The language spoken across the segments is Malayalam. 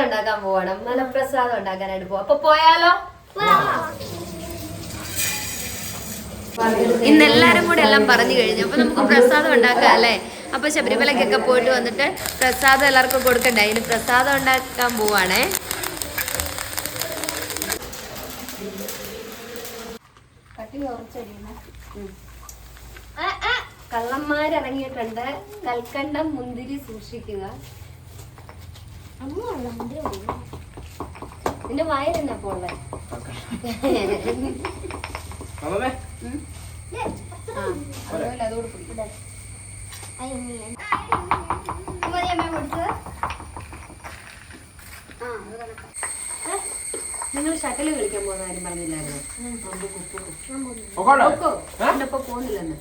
ഉണ്ടാക്കാൻ പോവാണ്. മലപ്രസാദം ഉണ്ടാക്കാനായിട്ട് പോവാം. അപ്പൊ പോയാലോ? ഇന്ന് എല്ലാരും കൂടെ എല്ലാം പറഞ്ഞു കഴിഞ്ഞു. അപ്പൊ നമുക്ക് പ്രസാദം ഉണ്ടാക്കാം അല്ലേ? അപ്പൊ ശബരിമലക്കൊക്കെ പോയിട്ട് വന്നിട്ട് പ്രസാദം എല്ലാവർക്കും കൊടുക്കണ്ടേ? അതിന് പ്രസാദം ഉണ്ടാക്കാൻ പോവാണേ. കള്ളന്മാരിറങ്ങിയിട്ടുണ്ട്. കൽക്കണ്ടം മുന്തിരി സൂക്ഷിക്കുക. നിന്റെ വായിൽ തന്നെ പോലെ നിങ്ങൾ ഷട്ടിൽ കളിക്കാൻ പോകുന്ന കാര്യം പറഞ്ഞില്ലായിരുന്നു? പോകുന്നില്ലെന്ന്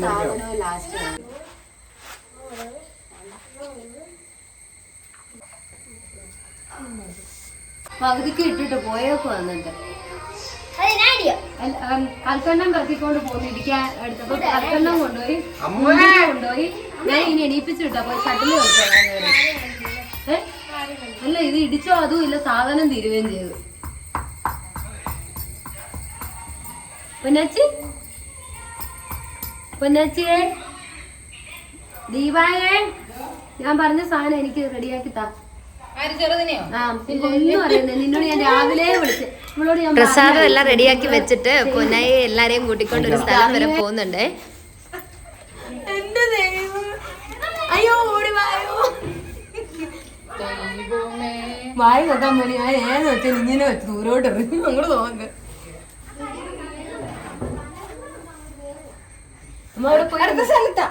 സാധനവും ലാസ്റ്റ് പകുതിക്ക് ഇട്ടിട്ട് പോയേക്ക് വന്നിട്ട് കൽക്കണ്ണം കത്തിക്കൊണ്ട് പോന്നു ഇടിക്കാൻ എടുത്തപ്പോ കൽക്കണ്ണം കൊണ്ടുപോയി ഞാൻ ഇനി എണീപ്പിച്ചു വിട്ടപ്പോ ഷട്ടില് കളിക്കാൻ. അല്ല ഇത് ഇടിച്ചോ അതും ഇല്ല, സാധനം തീരുകയും ചെയ്തു. പൊന്നാച്ചിയെ ദീപായേ, ഞാൻ പറഞ്ഞ സാധനം എനിക്ക് റെഡിയാക്കി താ. നിന്നോട് ഞാൻ രാവിലെ വിളിച്ച് പ്രസാദം എല്ലാം റെഡിയാക്കി വെച്ചിട്ട് പൊന്നായി എല്ലാരെയും കൂട്ടിക്കൊണ്ട് ഒരു സ്ഥലം വരെ പോകുന്നുണ്ട്. അയ്യോ ഓടി വായോ, വായ നോക്കാൻ പോലെ ഞാൻ ഏന്ന് വെച്ചാൽ ഇങ്ങനെ വെച്ച് ദൂരോട്ട് എറിഞ്ഞു. അങ്ങോട്ട് തോന്നുന്നു അവിടെ പോയി അടുത്ത സ്ഥലത്താ.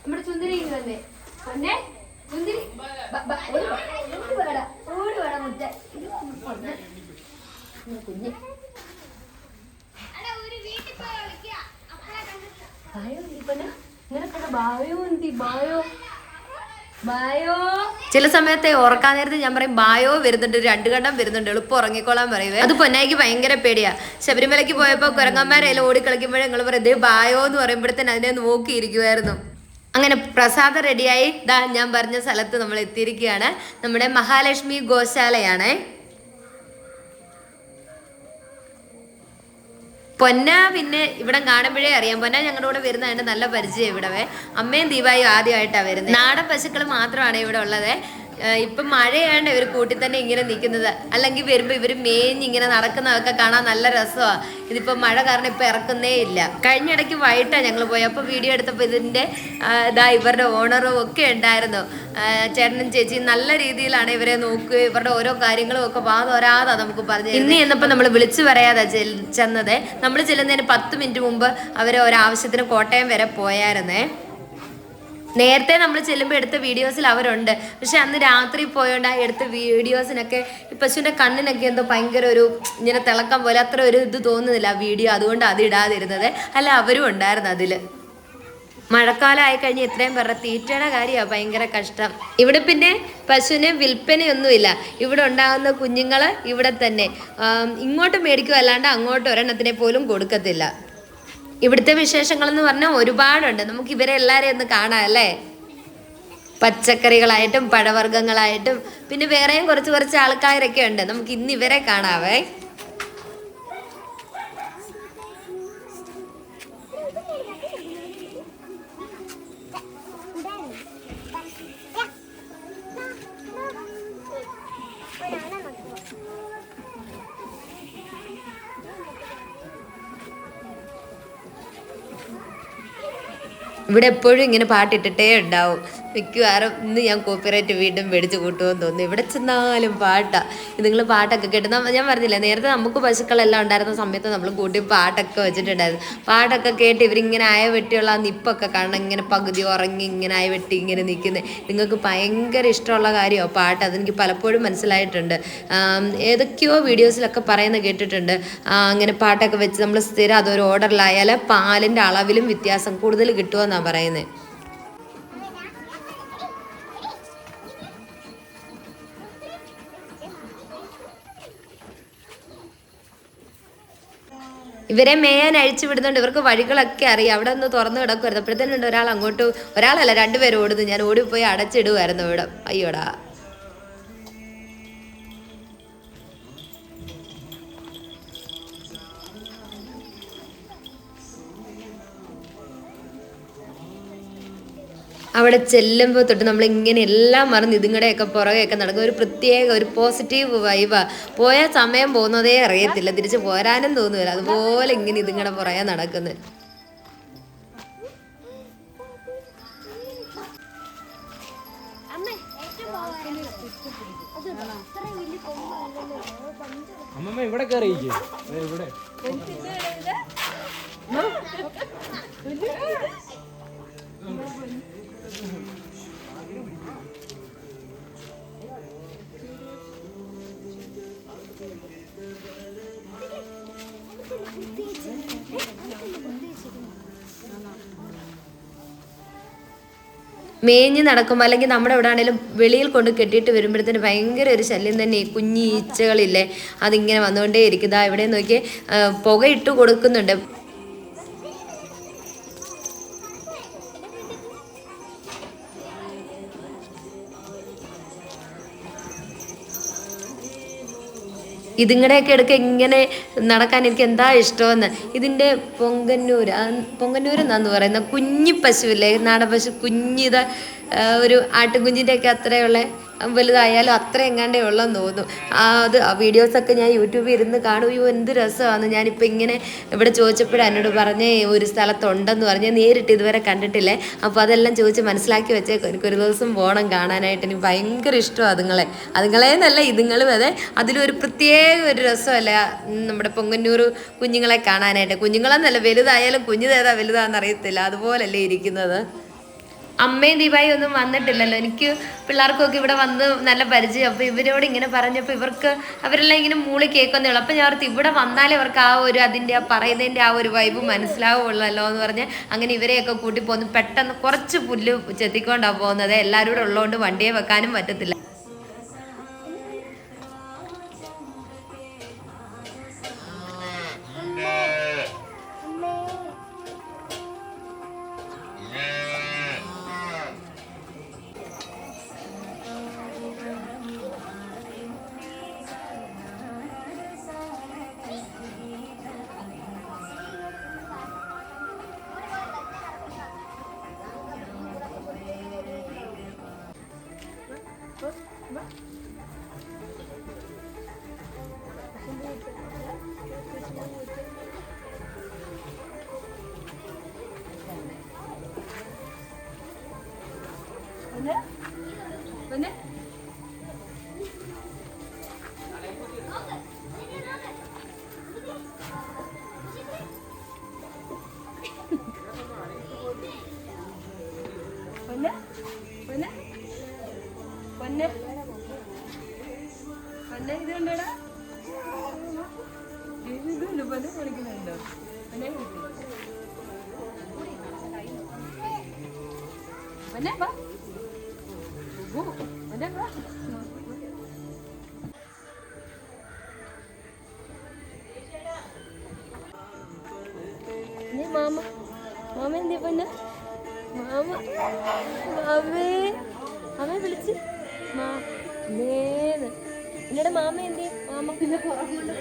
നമ്മുടെ ചുന്ദരി തന്നെ പൊന്നെ ചുന്ദരി ഓടി വേട മുറ്റ കുഞ്ഞ് ചില സമയത്തെ ഉറക്കാൻ നേരത്തെ ഞാൻ പറയും ബായോ വരുന്നുണ്ട്, 2 കണ്ടം വരുന്നുണ്ട്, എളുപ്പം ഉറങ്ങിക്കോളാൻ പറയുവേ. അത് പൊന്നായിക്ക് ഭയങ്കര പേടിയാ. ശബരിമലയ്ക്ക് പോയപ്പോ കുരങ്ങന്മാരെല്ലാം ഓടിക്കളിക്കുമ്പോഴേ ഞങ്ങൾ പറയും ദേ ബായോ എന്ന് പറയുമ്പോഴത്തേന് അതിനെ നോക്കിയിരിക്കുമായിരുന്നു. അങ്ങനെ പ്രസാദം റെഡിയായി ഞാൻ പറഞ്ഞ സ്ഥലത്ത് നമ്മൾ എത്തിയിരിക്കുകയാണ്. നമ്മുടെ മഹാലക്ഷ്മി ഗോശാലയാണേ. പൊന്ന പിന്നെ ഇവിടെ കാണുമ്പോഴേ അറിയാം. പൊന്ന ഞങ്ങളുടെ കൂടെ വരുന്നതുകൊണ്ട് നല്ല പരിചയം. ഇവിടെ അമ്മയും ദീപായും ആദ്യമായിട്ടാണ് വരുന്നത്. നാടൻ പശുക്കൾ മാത്രമാണ് ഇവിടെ ഉള്ളത്. ഇപ്പം മഴയാണ്ട് ഇവർ കൂട്ടി തന്നെ ഇങ്ങനെ നിൽക്കുന്നത്. അല്ലെങ്കിൽ വരുമ്പോൾ ഇവർ മേഞ്ഞിങ്ങനെ നടക്കുന്നതൊക്കെ കാണാൻ നല്ല രസമാണ്. ഇതിപ്പോൾ മഴ കാരണം ഇപ്പം ഇറക്കുന്നേ ഇല്ല. കഴിഞ്ഞിടയ്ക്ക് വൈകിട്ടാണ് ഞങ്ങൾ പോയി. അപ്പോൾ വീഡിയോ എടുത്തപ്പോൾ ഇതിൻ്റെ ഇവരുടെ ഓണറും ഒക്കെ ഉണ്ടായിരുന്നു. ചേട്ടനും ചേച്ചിയും നല്ല രീതിയിലാണ് ഇവരെ നോക്കുക. ഇവരുടെ ഓരോ കാര്യങ്ങളും ഒക്കെ വാതോരാതെ നമുക്ക് പറഞ്ഞു. ഇന്ന് ചെന്നപ്പോൾ നമ്മൾ വിളിച്ചു പറയാതെ ചെന്നത്. നമ്മൾ ചെല്ലുന്നതിന് 10 മിനിറ്റ് മുമ്പ് അവർ ഒരാവശ്യത്തിന് കോട്ടയം വരെ പോയായിരുന്നേ. നേരത്തെ നമ്മൾ ചെല്ലുമ്പോൾ എടുത്ത വീഡിയോസിൽ അവരുണ്ട്. പക്ഷെ അന്ന് രാത്രി പോയോണ്ട് ആ എടുത്ത വീഡിയോസിനൊക്കെ പശുവിൻ്റെ കണ്ണിനൊക്കെ എന്തോ ഭയങ്കര ഒരു ഇങ്ങനെ തിളക്കം പോലെ അത്ര ഒരു ഇത് തോന്നുന്നില്ല ആ വീഡിയോ. അതുകൊണ്ട് അത് ഇടാതിരുന്നത്. അല്ല അവരും ഉണ്ടായിരുന്നു അതിൽ. മഴക്കാലം ആയിക്കഴിഞ്ഞ് ഇത്രയും പേരുടെ തീറ്റയുടെ കാര്യമാണ് ഭയങ്കര കഷ്ടം. ഇവിടെ പിന്നെ പശുവിന് വിൽപ്പനയൊന്നുമില്ല. ഇവിടെ ഉണ്ടാകുന്ന കുഞ്ഞുങ്ങൾ ഇവിടെ തന്നെ ഇങ്ങോട്ട് മേടിക്കും, അല്ലാണ്ട് അങ്ങോട്ട് ഒരെണ്ണത്തിനെ പോലും കൊടുക്കത്തില്ല. ഇവിടുത്തെ വിശേഷങ്ങളെന്ന് പറഞ്ഞാൽ ഒരുപാടുണ്ട്. നമുക്ക് ഇവരെ എല്ലാവരെയും ഒന്ന് കാണാം അല്ലേ? പച്ചക്കറികളായിട്ടും പഴവർഗ്ഗങ്ങളായിട്ടും പിന്നെ വേറെയും കുറച്ച് ആൾക്കാരൊക്കെ ഉണ്ട്. നമുക്ക് ഇന്ന് ഇവരെ കാണാവേ. ഇവിടെ എപ്പോഴും ഇങ്ങനെ പാട്ടിട്ടിട്ടേ ഉണ്ടാവും. മിക്കവാറും ഇന്ന് ഞാൻ കോപ്പിറൈറ്റ് വീണ്ടും മേടിച്ച് കൂട്ടുമെന്ന് തോന്നുന്നു. ഇവിടെ ചെന്നാലും പാട്ടാ. നിങ്ങൾ പാട്ടൊക്കെ കേട്ട് ഞാൻ പറഞ്ഞില്ലേ നേരത്തെ നമുക്ക് പശുക്കളെല്ലാം ഉണ്ടായിരുന്ന സമയത്ത് നമ്മൾ കൂട്ടി പാട്ടൊക്കെ വെച്ചിട്ടുണ്ടായിരുന്നു. പാട്ടൊക്കെ കേട്ട് ഇവരിങ്ങനെ ആയ വെട്ടിയുള്ള ആ നിപ്പൊക്കെ കാണണം, ഇങ്ങനെ പകുതി ഉറങ്ങി ഇങ്ങനെ ആയ വെട്ടി ഇങ്ങനെ നിൽക്കുന്നത്. നിങ്ങൾക്ക് ഭയങ്കര ഇഷ്ടമുള്ള കാര്യമോ പാട്ട്? അതെനിക്ക് പലപ്പോഴും മനസ്സിലായിട്ടുണ്ട്. ഏതൊക്കെയോ വീഡിയോസിലൊക്കെ പറയുന്നത് കേട്ടിട്ടുണ്ട്. അങ്ങനെ പാട്ടൊക്കെ വെച്ച് നമ്മൾ സ്ഥിരം അതൊരു ഓർഡറിലായാൽ പാലിൻ്റെ അളവിലും വ്യത്യാസം കൂടുതൽ കിട്ടുമെന്നാണ് പറയുന്നത്. ഇവരെ മേയാൻ അഴിച്ചു വിടുന്നുണ്ട്. ഇവർക്ക് വഴികളൊക്കെ അറിയാം. അവിടെ ഒന്ന് തുറന്നു കിടക്കുമായിരുന്നു. അപ്പോഴത്തേനുണ്ട് ഒരാൾ അങ്ങോട്ട്, ഒരാളല്ല രണ്ടുപേരും ഓടുന്നു. ഞാൻ ഓടിപ്പോയി അടച്ചിടുമായിരുന്നു ഇവിടെ. അയ്യോടാ. അവിടെ ചെല്ലുമ്പോൾ തൊട്ട് നമ്മൾ ഇങ്ങനെ എല്ലാം മറന്ന് ഇതുങ്ങളുടെയൊക്കെ പുറകെയൊക്കെ നടക്കും. ഒരു പ്രത്യേക ഒരു പോസിറ്റീവ് വൈബാ. പോയ സമയം പോകുന്നതേ അറിയത്തില്ല, തിരിച്ച് പോരാനും തോന്നുന്നില്ല. അതുപോലെ ഇങ്ങനെ ഇതുങ്ങളുടെ പുറകെ നടക്കുന്നത്. അമ്മമ്മ ഇവിടെ കയറിയില്ലേ? ഇവിടെ മേഞ്ഞ് നടക്കുമ്പോൾ അല്ലെങ്കിൽ നമ്മുടെ ഇവിടെ ആണെങ്കിലും വെളിയിൽ കൊണ്ട് കെട്ടിയിട്ട് വരുമ്പോഴത്തേന് ഭയങ്കര ഒരു ശല്യം തന്നെ. കുഞ്ഞി ഈച്ചകളില്ലേ, അതിങ്ങനെ വന്നുകൊണ്ടേ ഇരിക്കും. ഇതാ ഇവിടെ നോക്കി പുകയിട്ട് കൊടുക്കുന്നുണ്ട്. ഇതിങ്ങടെയൊക്കെ എടുക്ക ഇങ്ങനെ നടക്കാൻ എനിക്ക് എന്താ ഇഷ്ടമെന്ന്. ഇതിൻ്റെ പൊങ്കന്നൂർ എന്നാന്ന് പറയുന്ന കുഞ്ഞി പശുവില്ലേ, നാടൻ പശു, കുഞ്ഞിത് ഒരു ആട്ടുകുഞ്ഞിൻ്റെയൊക്കെ അത്രയുള്ള വലുതായാലും അത്ര എങ്ങാണ്ടേ ഉള്ളെന്ന് തോന്നുന്നു. അത് ആ വീഡിയോസൊക്കെ ഞാൻ യൂട്യൂബിൽ ഇരുന്ന് കാണുകയോ എന്ത് രസമാണ്. ഞാനിപ്പോൾ ഇങ്ങനെ ഇവിടെ ചോദിച്ചപ്പോഴാണ് എന്നോട് പറഞ്ഞേ ഒരു സ്ഥലത്തുണ്ടെന്ന് പറഞ്ഞ്. നേരിട്ട് ഇതുവരെ കണ്ടിട്ടില്ലേ. അപ്പോൾ അതെല്ലാം ചോദിച്ച് മനസ്സിലാക്കി വെച്ചേക്കും. എനിക്കൊരു ദിവസം പോകണം കാണാനായിട്ട്. എനിക്ക് ഭയങ്കര ഇഷ്ടമാണ് അതുങ്ങളെന്നല്ല ഇതുങ്ങളും അതെ. അതിലൊരു പ്രത്യേക ഒരു രസമല്ല നമ്മുടെ പൊങ്കന്നൂർ കുഞ്ഞുങ്ങളെ കാണാനായിട്ട്. കുഞ്ഞുങ്ങളെന്നല്ല, വലുതായാലും കുഞ്ഞിതേതാ വലുതാണെന്ന് അറിയത്തില്ല, അതുപോലല്ലേ ഇരിക്കുന്നത്. അമ്മയും ദീപായി ഒന്നും വന്നിട്ടില്ലല്ലോ. എനിക്ക് പിള്ളേർക്കൊക്കെ ഇവിടെ വന്ന് നല്ല പരിചയം. അപ്പോൾ ഇവരോട് ഇങ്ങനെ പറഞ്ഞപ്പോൾ അവരെല്ലാം ഇങ്ങനെ മൂളി കേൾക്കുന്നേ ഉള്ളൂ. അപ്പോൾ ഞാൻ ഓർത്ത് ഇവിടെ വന്നാലേ അവർക്ക് ആ ഒരു അതിൻ്റെ പറയുന്നതിൻ്റെ ആ ഒരു വൈബ് മനസ്സിലാവുള്ളല്ലോ എന്ന് പറഞ്ഞ് അങ്ങനെ ഇവരെയൊക്കെ കൂട്ടി പോകുന്നു. പെട്ടെന്ന് കുറച്ച് പുല്ല് ചെത്തിക്കൊണ്ടാണ് പോകുന്നത്. എല്ലാവരും കൂടെ ഉള്ളതുകൊണ്ട് വണ്ടിയെ വെക്കാനും പറ്റത്തില്ല. മാമ എന്തി പൊന്ന മാമ വിളിച്ച് എന്നോട് മാമ എന്തി മാമ പിന്നെ പുറം കൊണ്ട്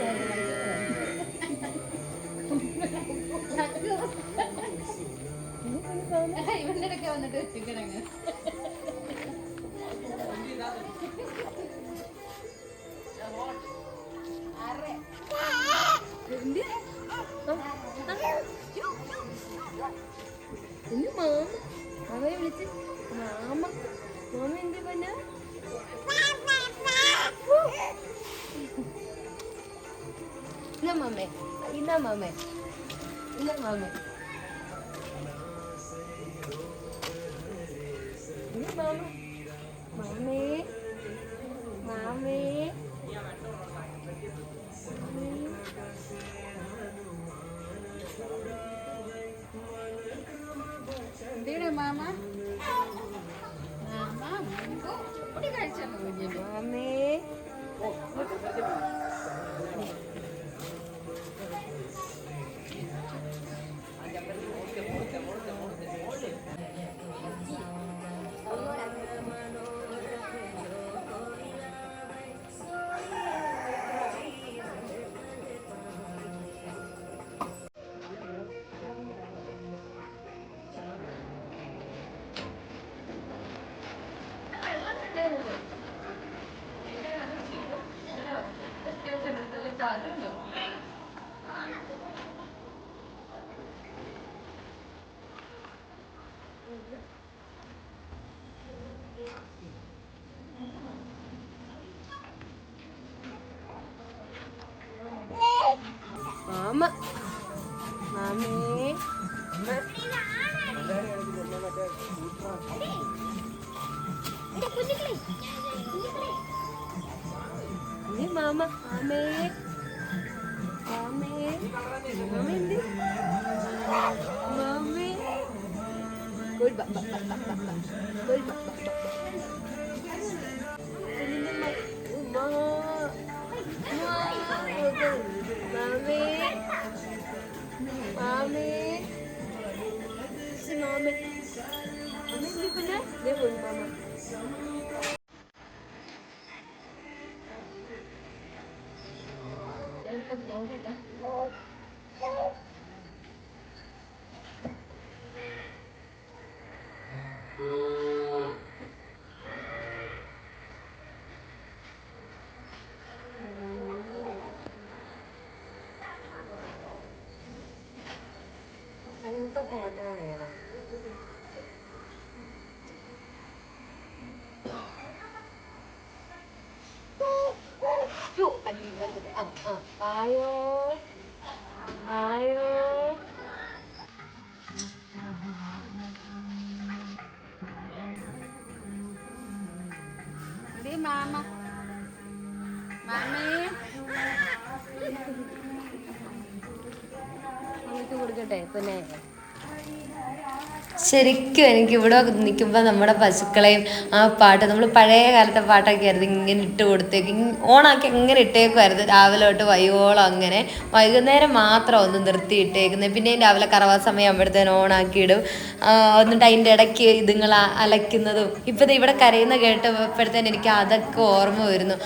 ഇവന്റെയൊക്കെ വന്നിട്ട് ചിക്കനങ്ങ് അവരെ വിളിച്ച് മാമ മാമ എന്ത് പന്ന ഇന്ന മാമേ ഇന്ന മാമേ ഇന്ന മാമേ മാമ മാമേ മാമേ എന്തിനാ മാമ മാമ പൊടി കഴിച്ചാലോ കുഞ്ഞിന് മാമേ മാമ മാമേ മാമ മാമേ മാമേ മാമ എന്ത് മാമേ ഗുഡ് ബ ബ ബ ബ ബ ഗുഡ് ബ ബ മാമേ മാമേ മാമേ പിന്നെ ദേ പോയി മാമ അങ്ങനത്തെ ഫോട്ടോ വേണം ആയോ ആയോ മാമ മാമേ കൊടുക്കട്ടെ പിന്നെ ശരിക്കും എനിക്ക് ഇവിടെ നിൽക്കുമ്പോൾ നമ്മുടെ പശുക്കളെയും ആ പാട്ട് നമ്മൾ പഴയ കാലത്തെ പാട്ടൊക്കെ ആയിരുന്നു ഇങ്ങനെ ഇട്ട് കൊടുത്തേക്ക് ഓണാക്കി എങ്ങനെ ഇട്ടേക്കുമായിരുന്നു രാവിലെ തൊട്ട് വൈകോളം അങ്ങനെ വൈകുന്നേരം മാത്രം ഒന്ന് നിർത്തി ഇട്ടേക്കുന്നത് പിന്നെയും രാവിലെ കറവാ സമയം ആകുമ്പോഴത്തേനും ഓണാക്കി ഇടും എന്നിട്ട് അതിൻ്റെ ഇടയ്ക്ക് ഇതുങ്ങൾ അലയ്ക്കുന്നതും ഇപ്പം ഇവിടെ കരയുന്ന കേട്ടപ്പോഴത്തേനും എനിക്ക് അതൊക്കെ ഓർമ്മ വരുന്നു.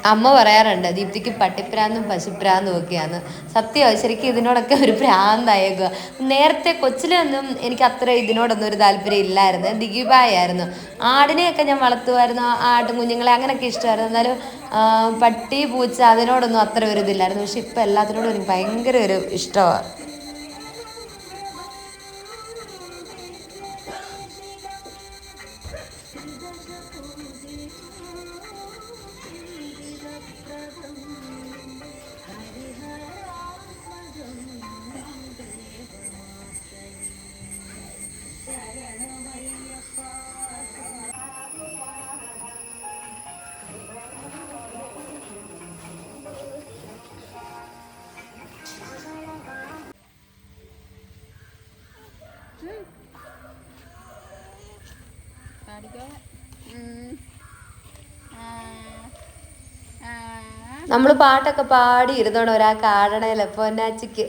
അമ്മ പറയാറുണ്ട് ദീപ്തിക്ക് പട്ടിപ്രാന്തും പശുപ്രാന്തും ഒക്കെയാണ്. സത്യമാണ്, ശരിക്കും ഇതിനോടൊക്കെ ഒരു പ്രാന്തായേക്കുക. നേരത്തെ കൊച്ചിലൊന്നും എനിക്ക് അത്ര ഇതിനോടൊന്നും ഒരു താല്പര്യം ഇല്ലായിരുന്നു, ദിഗിബായായിരുന്നു. ആടിനെയൊക്കെ ഞാൻ വളർത്തുമായിരുന്നു, ആട്ടും കുഞ്ഞുങ്ങളെ അങ്ങനെയൊക്കെ ഇഷ്ടമായിരുന്നു. എന്നാലും പട്ടി പൂച്ച അതിനോടൊന്നും അത്ര ഒരു ഇതില്ലായിരുന്നു. പക്ഷെ ഇപ്പം എല്ലാത്തിനോടും എനിക്ക് ഭയങ്കര ഒരു ഇഷ്ടമാണ്. നമ്മൾ പാട്ടൊക്കെ പാടി ഇരുന്നോണം ഒരാൾക്ക് ആടണേല പൊന്നാച്ചിക്ക്.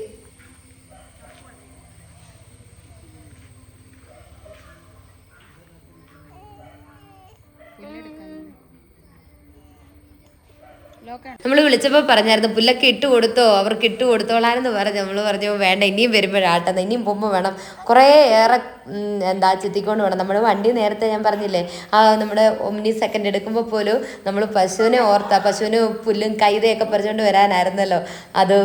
നമ്മൾ വിളിച്ചപ്പോൾ പറഞ്ഞായിരുന്നു പുല്ലൊക്കെ ഇട്ട് കൊടുത്തോ, അവർക്ക് ഇട്ട് കൊടുത്തോളാനെന്ന് പറഞ്ഞു. നമ്മൾ പറഞ്ഞു വേണ്ട, ഇനിയും വരുമ്പോഴാട്ടെന്ന്, ഇനിയും പോകുമ്പോൾ വേണം, കുറേ ഏറെ ചെത്തിക്കൊണ്ട് വേണം. നമ്മുടെ വണ്ടി നേരത്തെ ഞാൻ പറഞ്ഞില്ലേ, നമ്മുടെ ഒമ്നി സെക്കൻഡ് എടുക്കുമ്പോൾ പോലും നമ്മൾ പശുവിനെ പശുവിന് പുല്ലും കൈതയൊക്കെ പറിച്ചുകൊണ്ട് വരാനായിരുന്നല്ലോ അത്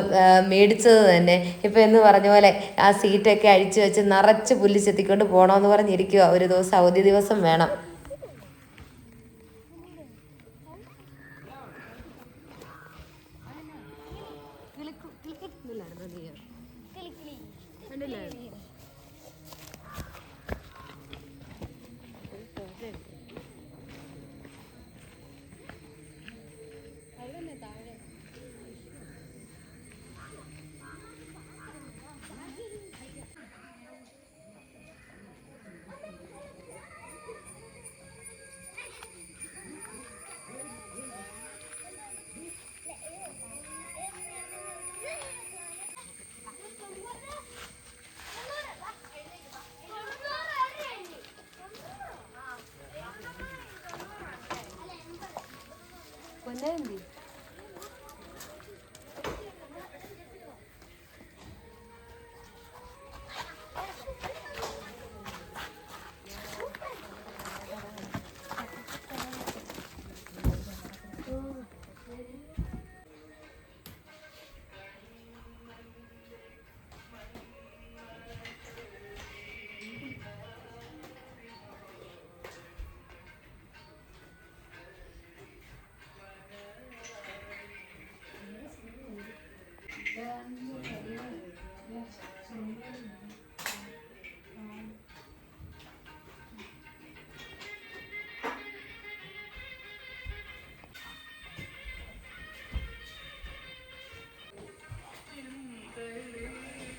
മേടിച്ചത് തന്നെ. ഇപ്പം എന്ന് പറഞ്ഞ പോലെ ആ സീറ്റൊക്കെ അഴിച്ചു വെച്ച് നിറച്ച് പുല്ല് ചെത്തിക്കൊണ്ട് പോകണമെന്ന് പറഞ്ഞിരിക്കുക. ഒരു ദിവസം അവധി ദിവസം വേണം.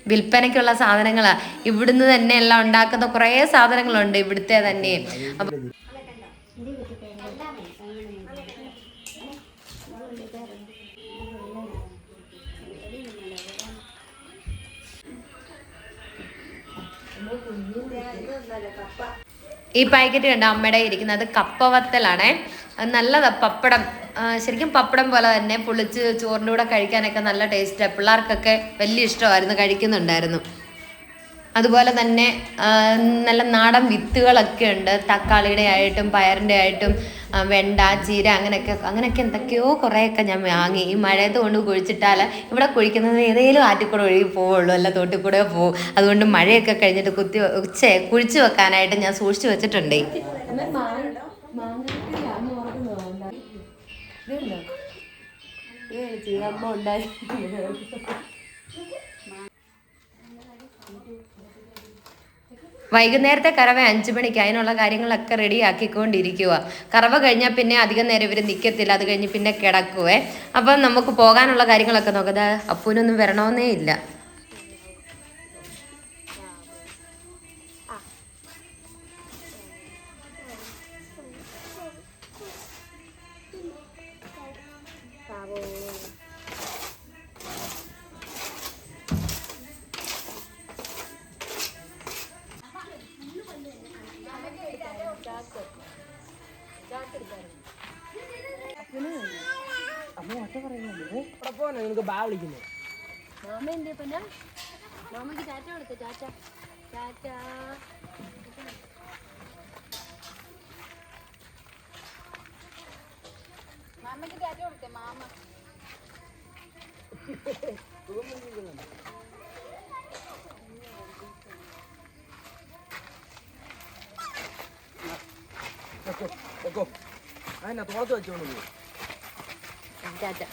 വിൽപ്പനയ്ക്കുള്ള സാധനങ്ങളാണ്. ഇവിടുന്ന് തന്നെ എല്ലാം ഉണ്ടാക്കുന്ന കുറേ സാധനങ്ങളുണ്ട് ഇവിടുത്തെ തന്നെ. അപ്പം ഈ പാക്കറ്റ് കണ്ട അമ്മയുടെ ഇരിക്കുന്നത് കപ്പവത്തലാണേ. നല്ലതാ പപ്പടം, ശരിക്കും പപ്പടം പോലെ തന്നെ പൊളിച്ച് ചോറിൻ്റെ കൂടെ കഴിക്കാനൊക്കെ നല്ല ടേസ്റ്റാണ്. പിള്ളേർക്കൊക്കെ വലിയ ഇഷ്ടമായിരുന്നു, കഴിക്കുന്നുണ്ടായിരുന്നു. അതുപോലെ തന്നെ നല്ല നാടൻ വിത്തുകളൊക്കെ ഉണ്ട്, തക്കാളിയുടെ ആയിട്ടും പയറിൻ്റെ ആയിട്ടും വെണ്ട, ചീര, അങ്ങനെയൊക്കെ എന്തൊക്കെയോ കുറേയൊക്കെ ഞാൻ വാങ്ങി. ഈ മഴയത്ത് കൊണ്ട് കുഴിച്ചിട്ടാൽ ഇവിടെ കുഴിക്കുന്നത് ഏതെങ്കിലും ആറ്റിക്കൂടെ ഒഴുകി പോവുള്ളൂ, അല്ല തോട്ടിൽ കൂടെ പോവും. അതുകൊണ്ട് മഴയൊക്കെ കഴിഞ്ഞിട്ട് കുഴിച്ച് വെക്കാനായിട്ട് ഞാൻ സൂക്ഷിച്ചു വെച്ചിട്ടുണ്ട്. വൈകുന്നേരത്തെ കറവ 5 മണിക്ക്, അതിനുള്ള കാര്യങ്ങളൊക്കെ റെഡി ആക്കിക്കൊണ്ടിരിക്കുക. കറവ കഴിഞ്ഞാൽ പിന്നെ അധികം നേരം ഇവർ നിൽക്കത്തില്ല, അത് കഴിഞ്ഞ് പിന്നെ കിടക്കുവേ. അപ്പം നമുക്ക് പോകാനുള്ള കാര്യങ്ങളൊക്കെ നോക്കാം. അപ്പൂനൊന്നും വരണമെന്നേ ഇല്ല. മാമയ്ക്ക് ടാറ്റ കൊടുത്തു. ടാറ്റ ടാറ്റ. മാമയ്ക്ക് ടാറ്റ കൊടുത്തേ. മാമ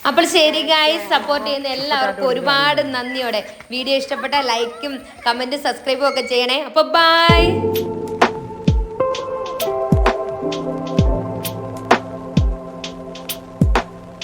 അപ്പോൾ ശരി ഗായ്സ്, സപ്പോർട്ട് ചെയ്യുന്ന എല്ലാവർക്കും ഒരുപാട് നന്ദിയോടെ. വീഡിയോ ഇഷ്ടപ്പെട്ട ലൈക്കും കമന്റും സബ്സ്ക്രൈബും ഒക്കെ ചെയ്യണേ. അപ്പോൾ ബൈ.